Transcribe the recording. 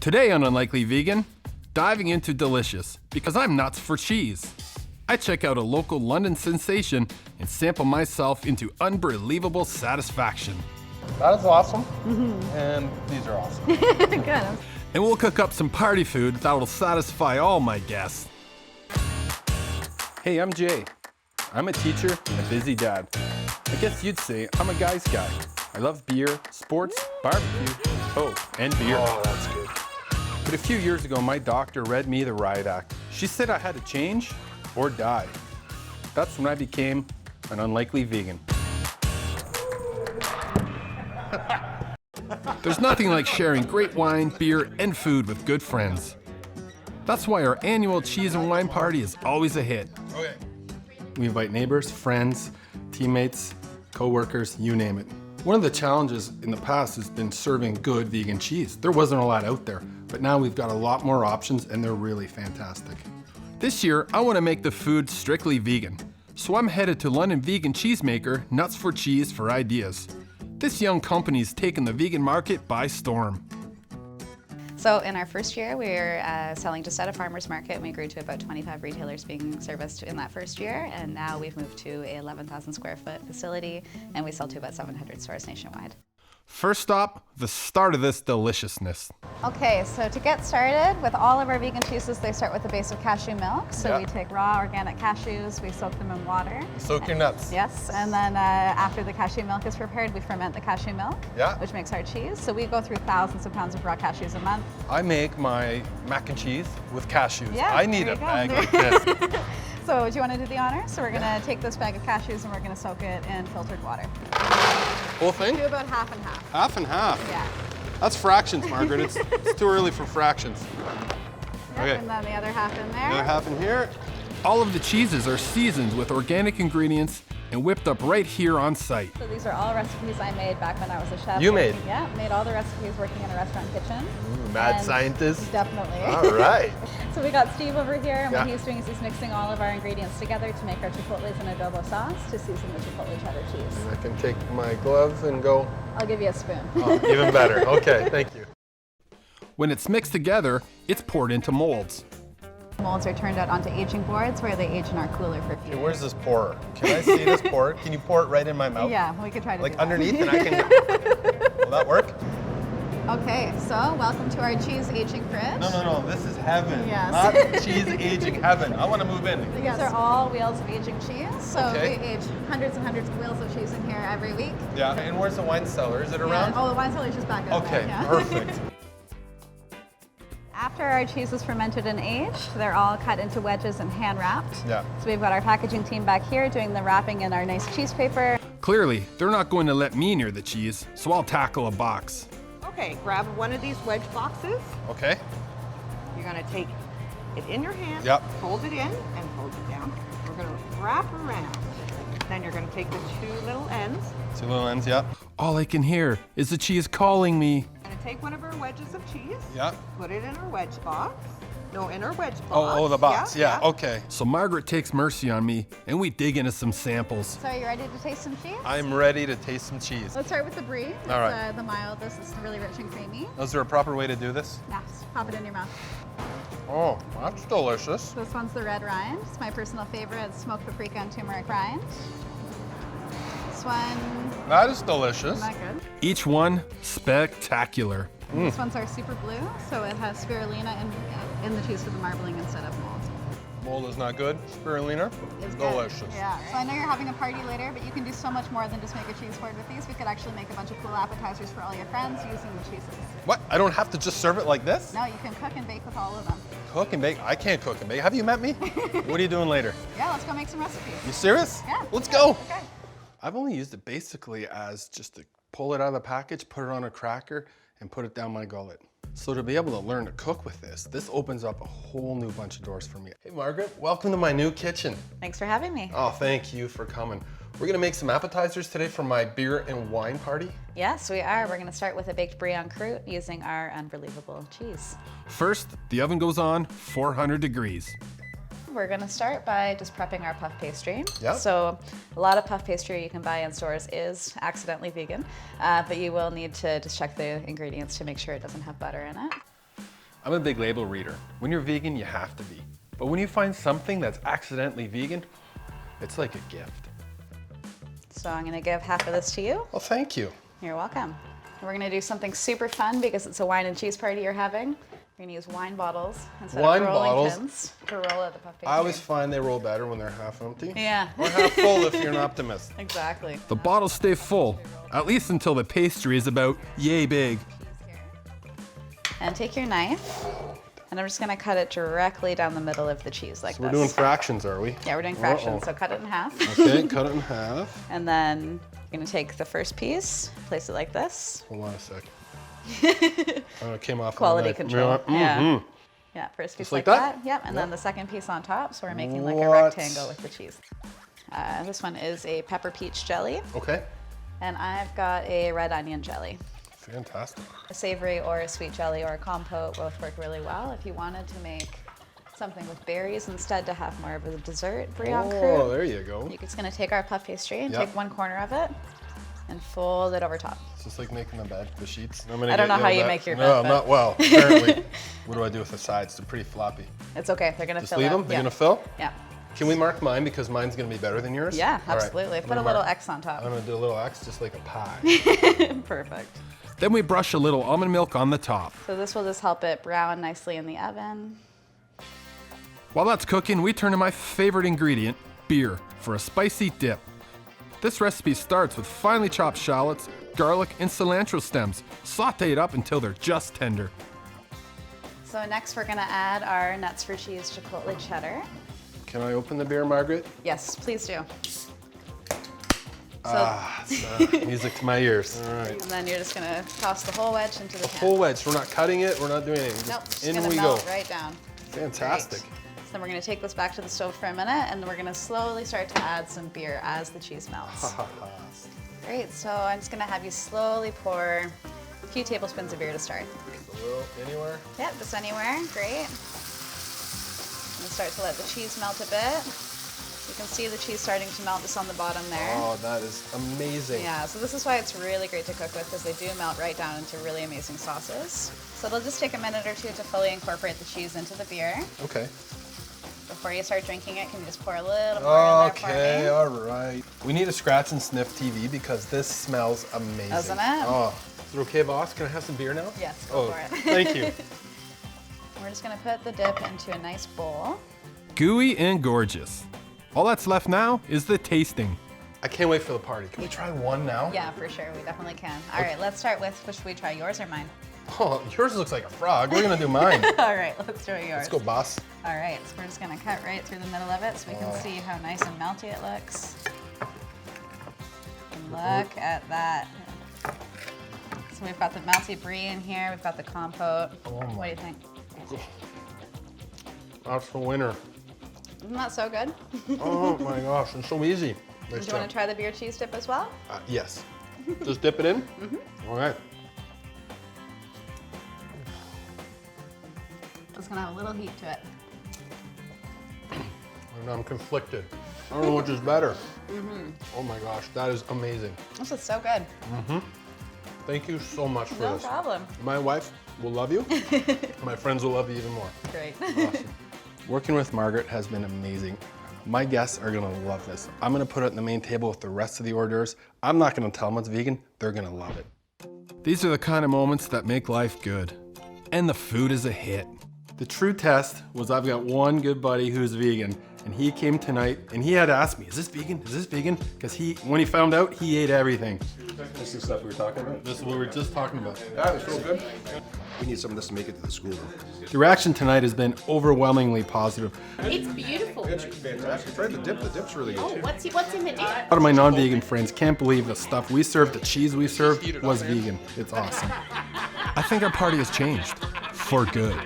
Today on Unlikely Vegan, diving into delicious because I'm nuts for cheese. I check out a local London sensation and sample myself into unbelievable satisfaction. That is awesome, and these are awesome. Good. And we'll cook up some party food that will satisfy all my guests. Hey, I'm Jay. I'm a teacher and a busy dad. I guess you'd say I'm a guy's guy. I love beer, sports, barbecue, and beer. Oh, that's good. But a few years ago, my doctor read me the riot act. She said I had to change or die. That's when I became an unlikely vegan. There's nothing like sharing great wine, beer, and food with good friends. That's why our annual cheese and wine party is always a hit. Okay. We invite neighbors, friends, teammates, co-workers, you name it. One of the challenges in the past has been serving good vegan cheese. There wasn't a lot out there, but now we've got a lot more options and they're really fantastic. This year, I want to make the food strictly vegan. So I'm headed to London vegan cheesemaker Nuts for Cheese for ideas. This young company's taken the vegan market by storm. So in our first year, we were selling just at a farmer's market, and we grew to about 25 retailers being serviced in that first year. And now we've moved to a 11,000 square foot facility, and we sell to about 700 stores nationwide. First stop, the start of this deliciousness. Okay, so to get started with all of our vegan cheeses, they start with a base of cashew milk. So we take raw organic cashews, we soak them in water. Soak your nuts. Yes, and then after the cashew milk is prepared, we ferment the cashew milk, which makes our cheese. So we go through thousands of pounds of raw cashews a month. I make my mac and cheese with cashews. Yeah, I need there a you go. bag like this. So do you want to do the honor? So we're going to take this bag of cashews and we're going to soak it in filtered water. Whole thing? Do about half and half. Half and half. Yeah. That's fractions, Margaret. It's too early for fractions. Yep, Okay. and then the other half in there. Another half in here. All of the cheeses are seasoned with organic ingredients and whipped up right here on site. So these are all recipes I made back when I was a chef. You made? Yeah, made all the recipes working in a restaurant kitchen. Mad And scientist. Definitely. All right. So we got Steve over here, and what Yeah. he's doing is he's mixing all of our ingredients together to make our chipotles and adobo sauce to season the chipotle cheddar cheese. I can take my glove and go. I'll give you a spoon. Oh, even better. Okay, thank you. When it's mixed together, it's poured into molds. Molds are turned out onto aging boards where they age in our cooler for a few Okay, where's this pourer? Can I see this pourer? Can you pour it right in my mouth? Yeah, we could try to Like do that. underneath, and I can. Will that work? Okay, so welcome to our cheese aging fridge. No. This is heaven. Yes. Not cheese aging heaven. I want to move in. These are all wheels of aging cheese. So Okay. we age hundreds and hundreds of wheels of cheese in here every week. Yeah. And where's the wine cellar? Is it around? Yeah. Oh, the wine cellar is just back up Okay. there. Yeah. Perfect. After our cheese is fermented and aged, they're all cut into wedges and hand wrapped. Yeah. So we've got our packaging team back here doing the wrapping in our nice cheese paper. Clearly, they're not going to let me near the cheese, so I'll tackle a box. Okay, grab one of these wedge boxes. Okay. You're gonna take it in your hand, Yep. fold it in and fold it down. We're gonna wrap around. Then you're gonna take the two little ends. Two little ends. Yeah. All I can hear is the cheese calling me. We're gonna take one of our wedges of cheese. Yeah. Put it in our wedge box. No, in our wedge box. Oh, the box. Yeah. Okay. So Margaret takes mercy on me, and we dig into some samples. So are you ready to taste some cheese? I'm ready to taste some cheese. Let's start with the brie. It's, All right. the mild. This is really rich and creamy. Is there a proper way to do this? Yeah, just pop it in your mouth. Oh, that's delicious. This one's the red rind. It's my personal favorite. It's smoked paprika and turmeric rind. This one, That is delicious. not good. Each one spectacular. This one's our super blue, so it has spirulina in the cheese for the marbling instead of mold. Mold is not good. Spirulina, It's good. delicious. Yeah. So I know you're having a party later, but you can do so much more than just make a cheese board with these. We could actually make a bunch of cool appetizers for all your friends using the cheeses. What? I don't have to just serve it like this? No, you can cook and bake with all of them. Cook and bake? I can't cook and bake. Have you met me? What are you doing later? Yeah, let's go make some recipes. You serious? Yeah. Let's go. Okay. I've only used it basically as just to pull it out of the package, put it on a cracker, and put it down my gullet. So to be able to learn to cook with this opens up a whole new bunch of doors for me. Hey Margaret, welcome to my new kitchen. Thanks for having me. Oh, thank you for coming. We're gonna make some appetizers today for my beer and wine party. Yes, we are. We're going to start with a baked brie en croûte using our unbelievable cheese. First, the oven goes on 400 degrees. We're going to start by just prepping our puff pastry. Yep. So a lot of puff pastry you can buy in stores is accidentally vegan, but you will need to just check the ingredients to make sure it doesn't have butter in it. I'm a big label reader. When you're vegan, you have to be. But when you find something that's accidentally vegan, it's like a gift. So I'm gonna give half of this to you. Well, thank you. You're welcome. We're gonna do something super fun because it's a wine and cheese party you're having. We're gonna use wine bottles instead Wine of rolling bottles? pins to roll out the puff pastry. I always find they roll better when they're half empty. Yeah. Or half full if you're an optimist. Exactly. The bottles stay full, at least until the pastry is about yay big. And take your knife, and I'm just gonna cut it directly down the middle of the cheese like We're this. doing fractions, are we? Yeah, we're doing fractions, Uh-oh. so cut it in half. Okay, cut it in half. And then you're gonna take the first piece, place it like this. Hold on a second. Oh, it came off. Quality the knife. control. Yeah. Yeah. Mhm. Yeah, first piece Just like like that. that? Yep, and then the second piece on top, so we're making like a What? rectangle with the cheese. This one is a pepper peach jelly, Okay. and I've got a red onion jelly. Fantastic. A savory or a sweet jelly or a compote both work really well. If you wanted to make something with berries instead to have more of a dessert brie en Oh, croûte, there you go. you're just gonna take our puff pastry and Yep. take one corner of it and fold it over top. It's just like making the bed, the sheets. I don't know how you make your No, bed, not well. Apparently. What do I do with the sides? They're pretty floppy. It's okay, they're gonna Just fill leave out. them? They're Yeah. gonna fill? Yeah. Can we mark mine because mine's gonna be better than yours? Yeah, All right. absolutely. I'm Put a gonna little mark- X on top. I'm gonna do a little X just like a pie. Perfect. Then we brush a little almond milk on the top. So this will just help it brown nicely in the oven. While that's cooking, we turn to my favorite ingredient, beer, for a spicy dip. This recipe starts with finely chopped shallots, garlic, and cilantro stems, sauteed up until they're just tender. So next we're gonna add our nuts for cheese chipotle cheddar. Can I open the beer, Margaret? Yes, please do. So, It's music to my ears. All right. and then you're just gonna toss the whole wedge into the pan. Whole wedge. We're not cutting it. We're not doing anything. Nope, Just just in gonna we melt go. right down. Fantastic. Great. So then we're gonna take this back to the stove for a minute, and we're gonna slowly start to add some beer as the cheese melts. Great, so I'm just gonna have you slowly pour a few tablespoons of beer to start. A little anywhere. Yep, just anywhere, great. And start to let the cheese melt a bit. You can see the cheese starting to melt just on the bottom there. Oh, that is amazing. Yeah, so this is why it's really great to cook with, because they do melt right down into really amazing sauces. So it'll just take a minute or two to fully incorporate the cheese into the beer. Okay. Before you start drinking it, can you just pour a little more in there for Okay, me? all right. We need a scratch and sniff TV because this smells amazing. Doesn't it? Oh, is it okay, boss? Can I have some beer now? Yes, go Oh, for it. thank you. We're just gonna put the dip into a nice bowl. Gooey and gorgeous. All that's left now is the tasting. I can't wait for the party. Can we try one now? Yeah, for sure, we definitely can. All right, let's start with, should we try yours or mine? Oh, yours looks like a frog. We're gonna do mine. All right, let's try yours. Let's go, boss. All right, so we're just gonna cut right through the middle of it so we can see how nice and melty it looks. And look at that. So we've got the melty brie in here, we've got the compote. What do you think? That's the winner. Isn't that so good? Oh my gosh, it's so easy. Do Nice you want job. to try the beer cheese dip as well? Yes. Just dip it in? All right. It's gonna have a little heat to it. And I'm conflicted. I don't know which is better. Oh my gosh, that is amazing. This is so good. Thank you so much for No this. problem. My wife will love you. My friends will love you even more. Great. Awesome. Working with Margaret has been amazing. My guests are gonna love this. I'm gonna put it on the main table with the rest of the hors d'oeuvres. I'm not gonna tell them it's vegan. They're gonna love it. These are the kind of moments that make life good. And the food is a hit. The true test was I've got one good buddy who's vegan, and he came tonight and he had to ask me, is this vegan? Is this vegan? Because when he found out, he ate everything. This is stuff we were talking about. This is what we were just talking about. That was so good. We need some of this to make it to the school. The reaction tonight has been overwhelmingly positive. It's beautiful. It's fantastic. Try the dip. The dip's really good too. What's in the dip? A lot of my non-vegan friends can't believe the stuff we served, the cheese we served was vegan. It's awesome. I think our party has changed. For good.